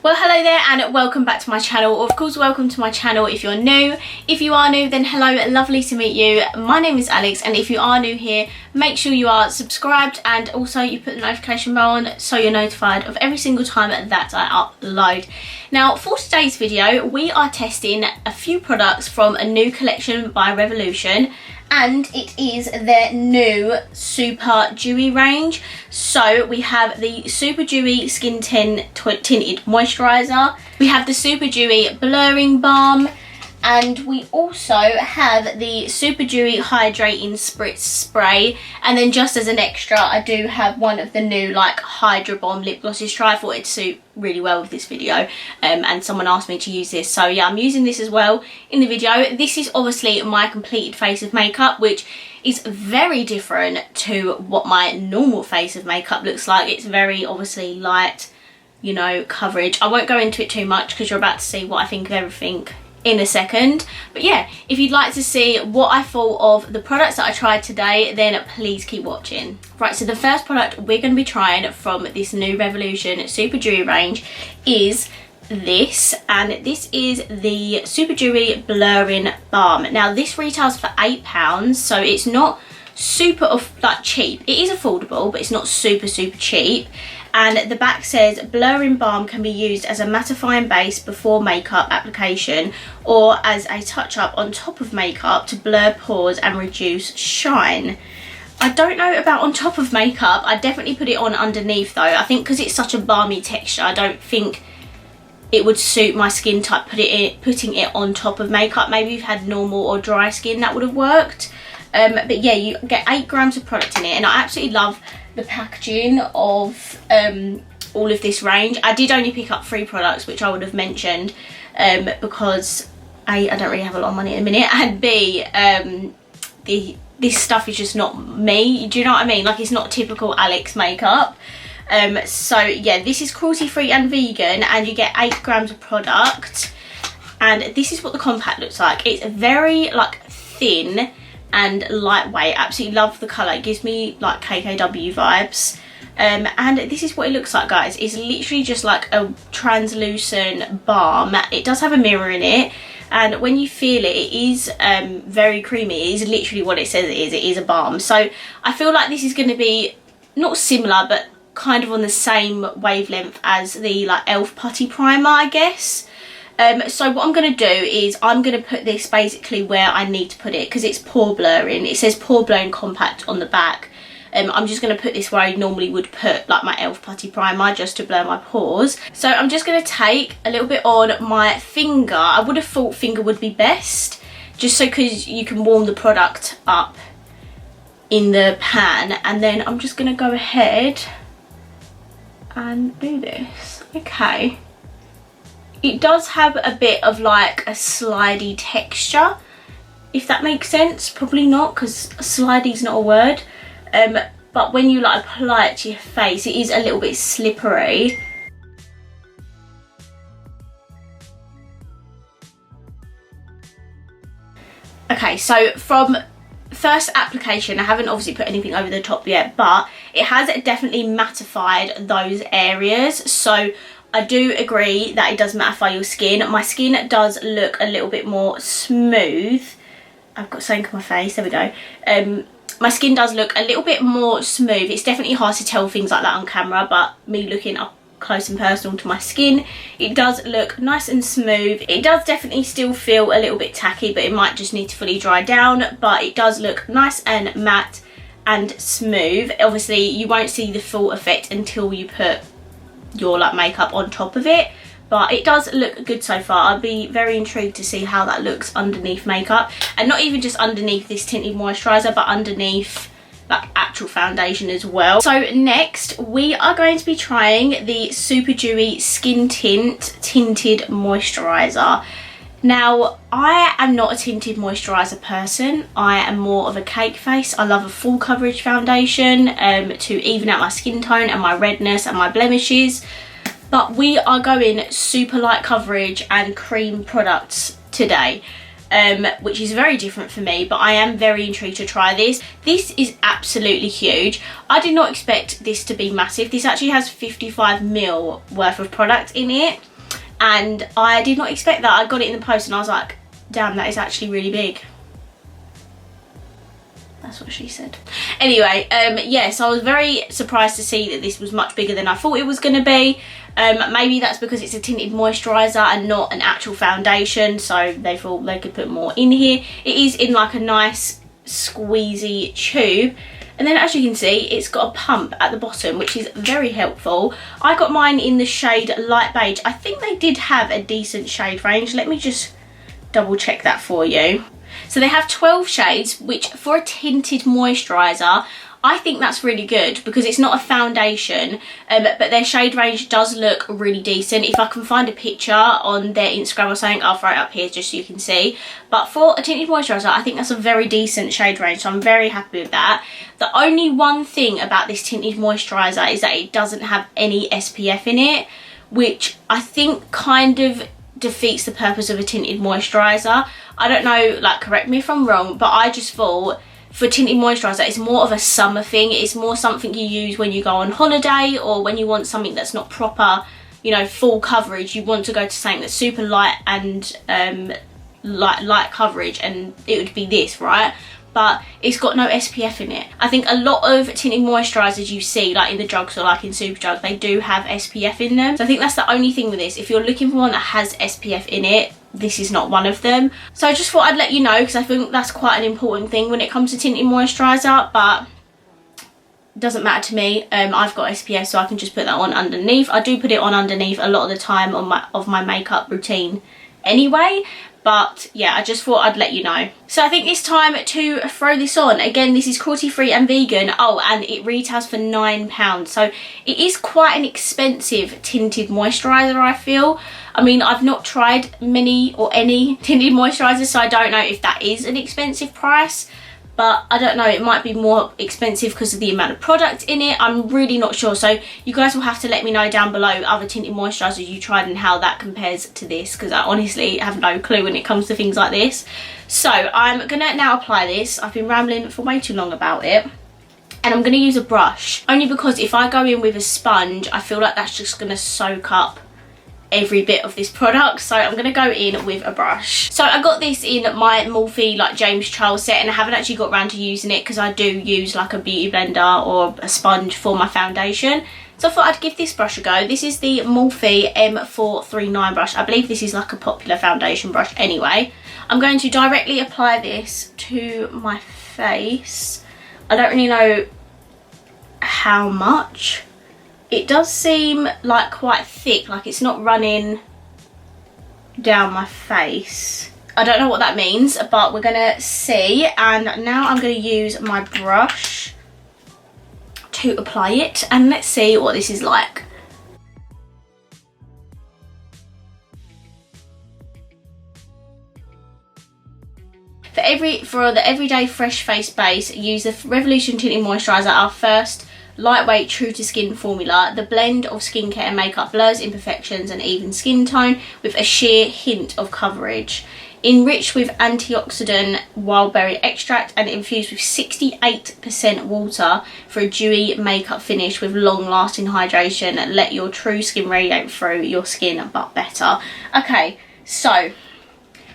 Well, hello there and welcome back to my channel, or of course welcome to my channel if you're new. If you are new, then hello, lovely to meet you. My name is Alex, and if you are new here, make sure you are subscribed and also you put the notification bell on so you're notified of every single time that I upload. Now for today's video, we are testing a few products from a new collection by Revolution, and it is their new Super Dewy range. So we have the Super Dewy Skin Tinted Moisturiser, we have the Super Dewy Blurring Balm, and we also have the Super Dewy Hydrating Spritz Spray. And then just as an extra, I do have one of the new like Hydra Bomb lip glosses. I thought it'd suit really well with this video, and someone asked me to use this, so yeah, I'm using this as well in the video. This is obviously my completed face of makeup, which is very different to what my normal face of makeup looks like. It's very obviously light, you know, coverage. I won't go into it too much because you're about to see what I think of everything in a second. But yeah, if you'd like to see what I thought of the products that I tried today, then please keep watching. Right, so the first product we're going to be trying from this new Revolution Super Dewy range is this, and this is the Super Dewy Blurring Balm. Now this retails for £8, so it's not super like cheap. It is affordable, but it's not super cheap. And the back says blurring balm can be used as a mattifying base before makeup application or as a touch up on top of makeup to blur pores and reduce shine. I don't know about on top of makeup. I definitely put it on underneath though. I think because it's such a balmy texture, I don't think it would suit my skin type putting it on top of makeup. Maybe if you've had normal or dry skin, that would have worked. But yeah, you get 8 grams of product in it, and I absolutely love the packaging of all of this range. I did only pick up 3 products, which I would have mentioned, because A, I don't really have a lot of money at the minute, and B, this stuff is just not me. Do you know what I mean? Like, it's not typical Alex makeup. So yeah, this is cruelty free and vegan, and you get 8 grams of product, and this is what the compact looks like. It's very like thin and lightweight. Absolutely love the colour. It gives me like KKW vibes. And this is what it looks like, guys. It's literally just like a translucent balm. It does have a mirror in it, and when you feel it, it is very creamy. It is literally what it says it is. It is a balm. So I feel like this is going to be not similar, but kind of on the same wavelength as the like Elf Putty Primer, I guess. So what I'm going to do is I'm going to put this basically where I need to put it, because it's pore blurring. It says pore blurring compact on the back. I'm just going to put this where I normally would put like my Elf Putty Primer, just to blur my pores. So I'm just going to take a little bit on my finger. I would have thought finger would be best, just so because you can warm the product up in the pan. And then I'm just going to go ahead and do this. Okay. It does have a bit of like a slidey texture, if that makes sense. Probably not, because slidey is not a word. But when you like apply it to your face, it is a little bit slippery. Okay, so from first application, I haven't obviously put anything over the top yet, but it has definitely mattified those areas. So I do agree that it does mattify your skin. My skin does look a little bit more smooth. I've got something on my face, there we go. My skin does look a little bit more smooth. It's definitely hard to tell things like that on camera, but me looking up close and personal to my skin, it does look nice and smooth. It does definitely still feel a little bit tacky, but it might just need to fully dry down, but it does look nice and matte and smooth. Obviously you won't see the full effect until you put your like makeup on top of it, but it does look good so far. I'd be very intrigued to see how that looks underneath makeup, and not even just underneath this tinted moisturiser, but underneath like actual foundation as well. So next we are going to be trying the Super Dewy Skin Tint Tinted Moisturiser. Now I am not a tinted moisturiser person. I am more of a cake face. I love a full coverage foundation to even out my skin tone and my redness and my blemishes, but we are going super light coverage and cream products today. which is very different for me, but I am very intrigued to try this. This is absolutely huge. I did not expect this to be massive. This actually has 55ml worth of product in it. and I did not expect that. I got it in the post and I was like, damn, that is actually really big. That's what she said. Anyway, yes, I was very surprised to see that this was much bigger than I thought it was going to be. Maybe that's because it's a tinted moisturiser and not an actual foundation, so they thought they could put more in here. It is in like a nice squeezy tube. And then as you can see, it's got a pump at the bottom, which is very helpful. I got mine in the shade Light Beige. I think they did have a decent shade range. Let me just double check that for you. So they have 12 shades, which for a tinted moisturiser, I think that's really good because it's not a foundation, but their shade range does look really decent. If I can find a picture on their Instagram or something, I'll throw it up here just so you can see. But for a tinted moisturiser, I think that's a very decent shade range, so I'm very happy with that. The only one thing about this tinted moisturiser is that it doesn't have any SPF in it, which I think kind of defeats the purpose of a tinted moisturiser. I don't know, like, correct me if I'm wrong, but I just thought for tinted moisturiser it's more of a summer thing. It's more something you use when you go on holiday or when you want something that's not proper, you know, full coverage. You want to go to something that's super light and light coverage, and it would be this, right? But it's got no SPF in it. I think a lot of tinted moisturisers you see, like in the drugs or like in Superdrug, they do have SPF in them. So I think that's the only thing with this. If you're looking for one that has SPF in it, this is not one of them. So I just thought I'd let you know because I think that's quite an important thing when it comes to tinted moisturiser, but it doesn't matter to me. I've got SPF, so I can just put that on underneath. I do put it on underneath a lot of the time on my makeup routine anyway. But yeah, I just thought I'd let you know. So I think it's time to throw this on. Again, this is cruelty free and vegan. Oh, and it retails for £9. So it is quite an expensive tinted moisturiser, I feel. I mean, I've not tried many or any tinted moisturisers, so I don't know if that is an expensive price. But I don't know, it might be more expensive because of the amount of product in it. I'm really not sure. So you guys will have to let me know down below other tinted moisturisers you tried and how that compares to this, because I honestly have no clue when it comes to things like this. So I'm going to now apply this. I've been rambling for way too long about it. And I'm going to use a brush. Only because if I go in with a sponge, I feel like that's just going to soak up every bit of this product, so I'm going to go in with a brush. So I got this in my Morphe like James Charles set, and I haven't actually got around to using it because I do use like a beauty blender or a sponge for my foundation. So I thought I'd give this brush a go. This is the Morphe M439 brush. I believe this is like a popular foundation brush anyway. I'm going to directly apply this to my face. I don't really know how much. It does seem like quite thick, like it's not running down my face. I don't know what that means, but we're gonna see. And now I'm gonna use my brush to apply it, and let's see what this is like. For the everyday fresh face base, use the Revolution Tinted Moisturiser, our first lightweight true to skin formula. The blend of skincare and makeup blurs imperfections and even skin tone with a sheer hint of coverage. Enriched with antioxidant wildberry extract and infused with 68% water for a dewy makeup finish with long lasting hydration. Let your true skin radiate through your skin but better. Okay, so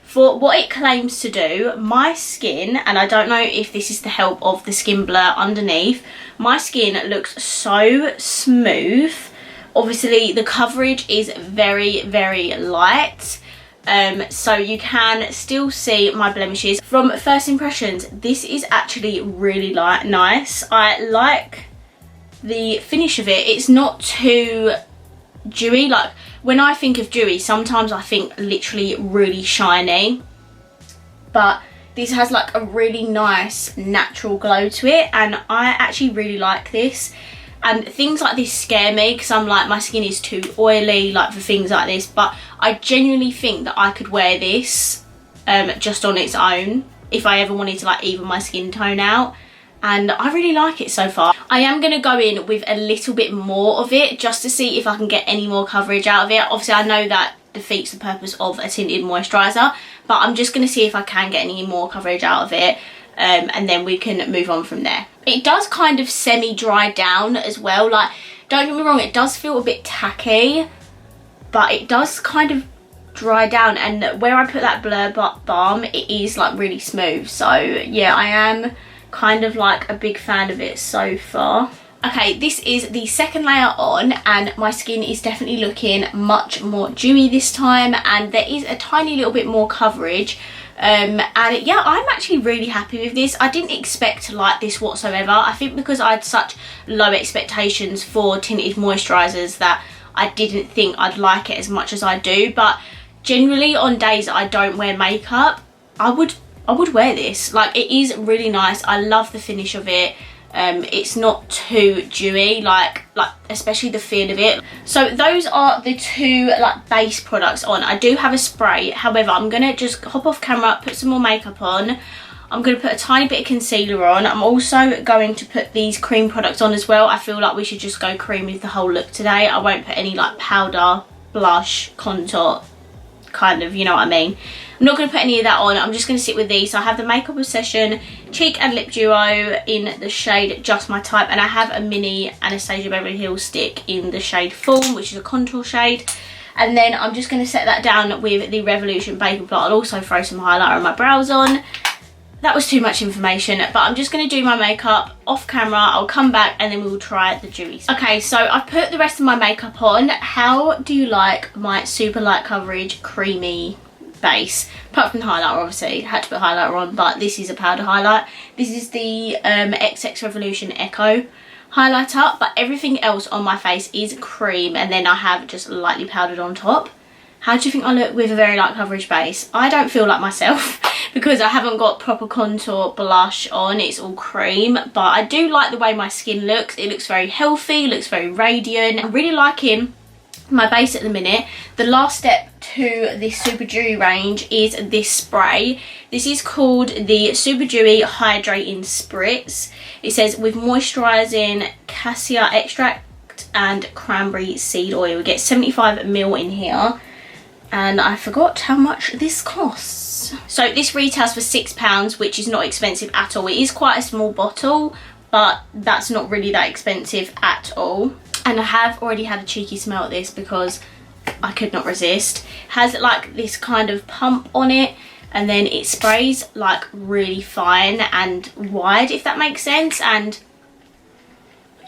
for what it claims to do, my skin, and I don't know if this is the help of the skin blur underneath, my skin looks so smooth. Obviously the coverage is very, very light, so you can still see my blemishes. From first impressions, this is actually really nice. I like the finish of it. It's not too dewy. Like when I think of dewy, sometimes I think literally really shiny, but this has like a really nice natural glow to it, and I actually really like this. And things like this scare me because I'm like, my skin is too oily like for things like this, but I genuinely think that I could wear this just on its own if I ever wanted to like even my skin tone out. And I really like it so far. I am going to go in with a little bit more of it just to see if I can get any more coverage out of it. Obviously I know that defeats the purpose of a tinted moisturiser, but I'm just going to see if I can get any more coverage out of it, and then we can move on from there. It does kind of semi dry down as well. Like, don't get me wrong, it does feel a bit tacky, but it does kind of dry down, and where I put that blur balm, it is like really smooth. So yeah, I am kind of like a big fan of it so far. Okay, this is the second layer on, and my skin is definitely looking much more dewy this time, and there is a tiny little bit more coverage. And yeah, I'm actually really happy with this. I didn't expect to like this whatsoever. I think because I had such low expectations for tinted moisturisers that I didn't think I'd like it as much as I do. But generally on days that I don't wear makeup, I would wear this. Like, it is really nice. I love the finish of it. It's not too dewy, like especially the feel of it. So those are the two like base products on. I do have a spray, however I'm gonna just hop off camera, put some more makeup on. I'm gonna put a tiny bit of concealer on. I'm also going to put these cream products on as well. I feel like we should just go cream with the whole look today. I won't put any like powder, blush, contour, kind of, you know what I mean. I'm not going to put any of that on. I'm just going to sit with these. So I have the Makeup Obsession Cheek and Lip Duo in the shade Just My Type, and I have a mini Anastasia Beverly Hills stick in the shade Form, which is a contour shade. And then I'm just going to set that down with the Revolution Baking Blot. I'll also throw some highlighter on my brows on. That was too much information, but I'm just going to do my makeup off camera. I'll come back and then we will try the dewy. Okay, so I've put the rest of my makeup on. How do you like my super light coverage creamy base? Apart from the highlighter, obviously had to put highlighter on, but this is a powder highlight. This is the XX Revolution Echo highlighter, but everything else on my face is cream, and then I have just lightly powdered on top. How do you think I look with a very light coverage base? I don't feel like myself because I haven't got proper contour blush on. It's all cream, but I do like the way my skin looks. It looks very healthy, looks very radiant. I'm really liking my base at the minute. The last step to this Super Dewy range is this spray. This is called the Super Dewy Hydrating Spritz. It says with moisturising cassia extract and cranberry seed oil. We get 75ml in here. And I forgot how much this costs. So this retails for £6, which is not expensive at all. It is quite a small bottle, but that's not really that expensive at all. And I have already had a cheeky smell at this because I could not resist. It has like this kind of pump on it, and then it sprays like really fine and wide, if that makes sense. And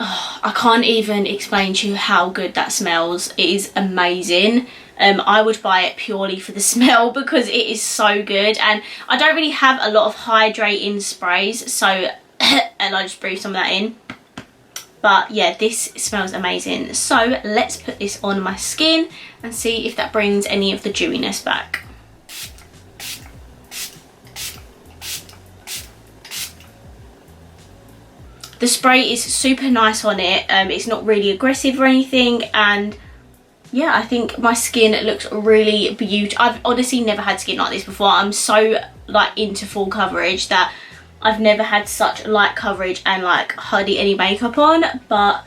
oh, I can't even explain to you how good that smells. It is amazing. I would buy it purely for the smell because it is so good, and I don't really have a lot of hydrating sprays, so and I just breathe some of that in. But yeah, this smells amazing. So let's put this on my skin and see if that brings any of the dewiness back. The spray is super nice on it. It's not really aggressive or anything, and yeah, I think my skin looks really beautiful. I've honestly never had skin like this before. I'm so like into full coverage that I've never had such light coverage and like hardly any makeup on, but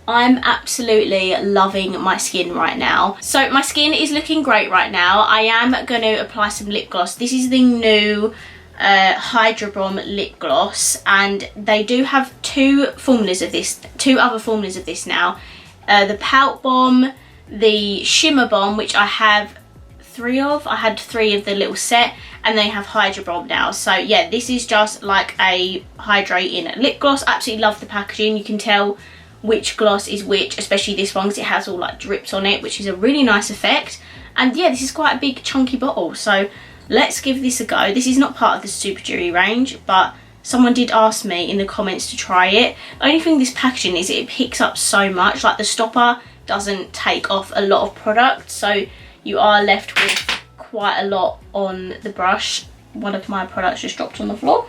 I'm absolutely loving my skin right now. So my skin is looking great right now. I am going to apply some lip gloss. This is the new Hydra Bomb lip gloss, and they do have two other formulas of this now. The Pout Bomb, the Shimmer Bomb, which I have 3 of. I had 3 of the little set, and they have Hydra Bomb now. So yeah, this is just like a hydrating lip gloss. Absolutely love the packaging. You can tell which gloss is which, especially this one, because it has all like drips on it, which is a really nice effect. And yeah, this is quite a big chunky bottle, so let's give this a go. This is not part of the Super Dewy range, but someone did ask me in the comments to try it. The only thing with this packaging is it picks up so much. Like, the stopper doesn't take off a lot of product, so you are left with quite a lot on the brush. One of my products just dropped on the floor.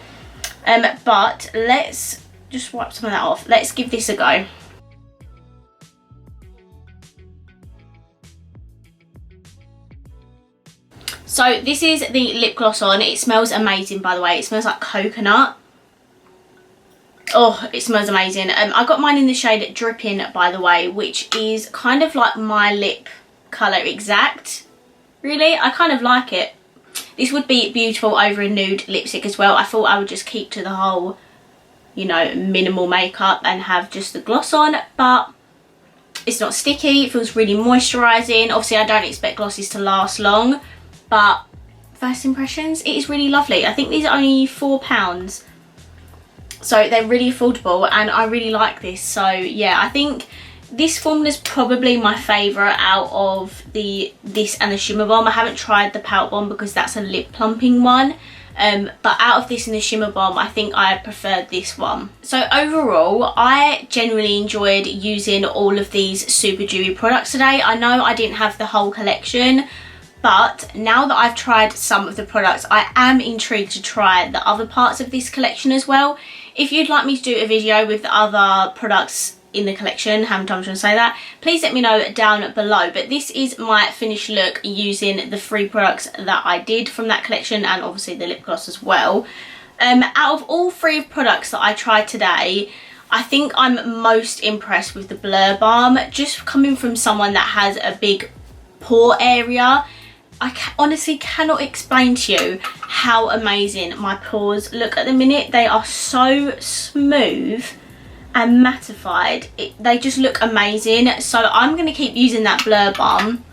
But let's just wipe some of that off. Let's give this a go. So this is the lip gloss on. It smells amazing, by the way. It smells like coconut. Oh, it smells amazing. I got mine in the shade Dripping, by the way, which is kind of like my lip colour exact. Really, I kind of like it. This would be beautiful over a nude lipstick as well. I thought I would just keep to the whole, you know, minimal makeup and have just the gloss on, but It's not sticky, it feels really moisturising. Obviously I don't expect glosses to last long, but first impressions, it is really lovely. I think these are only £4, so they're really affordable and I really like this. So yeah, I think this formula is probably my favourite out of this and the Shimmer Balm. I haven't tried the Pout Balm because that's a lip plumping one. But out of this and the Shimmer Balm, I think I preferred this one. So overall, I generally enjoyed using all of these Super Dewy products today. I know I didn't have the whole collection, but now that I've tried some of the products, I am intrigued to try the other parts of this collection as well. If you'd like me to do a video with the other products in the collection, how many times I'm trying to say that, please let me know down below. But this is my finished look using the 3 products that I did from that collection, and obviously the lip gloss as well. Out of all 3 products that I tried today, I think I'm most impressed with the Blur Balm. Just coming from someone that has a big pore area, I honestly cannot explain to you how amazing my pores look at the minute. They are so smooth and mattified. They just look amazing. So I'm going to keep using that Blur Balm.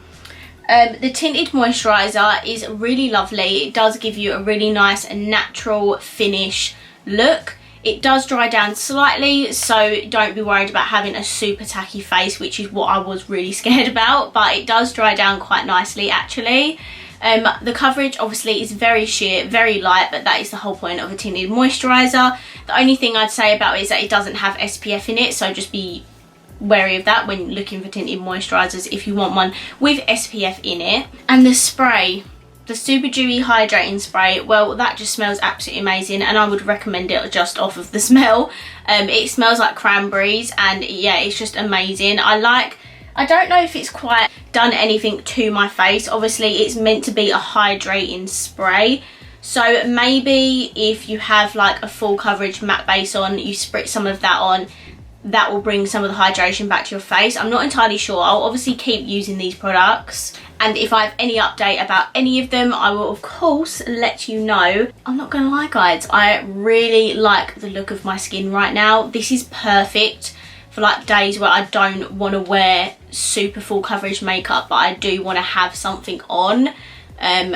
The tinted moisturiser is really lovely. It does give you a really nice and natural finish look. It does dry down slightly, so don't be worried about having a super tacky face, which is what I was really scared about, but it does dry down quite nicely actually. The coverage obviously is very sheer, very light, but that is the whole point of a tinted moisturiser. The only thing I'd say about it is that it doesn't have SPF in it, so just be wary of that when looking for tinted moisturisers if you want one with SPF in it. And the spray, the Super Dewy Hydrating Spray, well, that just smells absolutely amazing and I would recommend it just off of the smell. It smells like cranberries and yeah, it's just amazing. I don't know if it's quite done anything to my face. Obviously it's meant to be a hydrating spray, so maybe if you have like a full coverage matte base on, you spritz some of that on, that will bring some of the hydration back to your face. I'm not entirely sure. I'll obviously keep using these products, and if I have any update about any of them, I will of course let you know. I'm not gonna lie guys, I really like the look of my skin right now. This is perfect for like days where I don't want to wear super full coverage makeup, but I do want to have something on.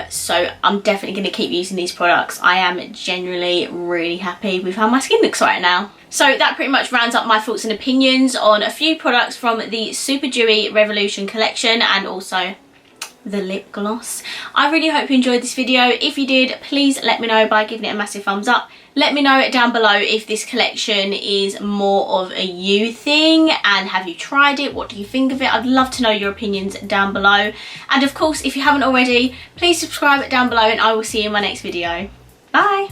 So I'm definitely going to keep using these products. I am genuinely really happy with how my skin looks right now. So that pretty much rounds up my thoughts and opinions on a few products from the Super Dewy Revolution collection and also the lip gloss. I really hope you enjoyed this video. If you did, please let me know by giving it a massive thumbs up. Let me know down below if this collection is more of a you thing and have you tried it? What do you think of it? I'd love to know your opinions down below. And of course, if you haven't already, please subscribe down below and I will see you in my next video. Bye!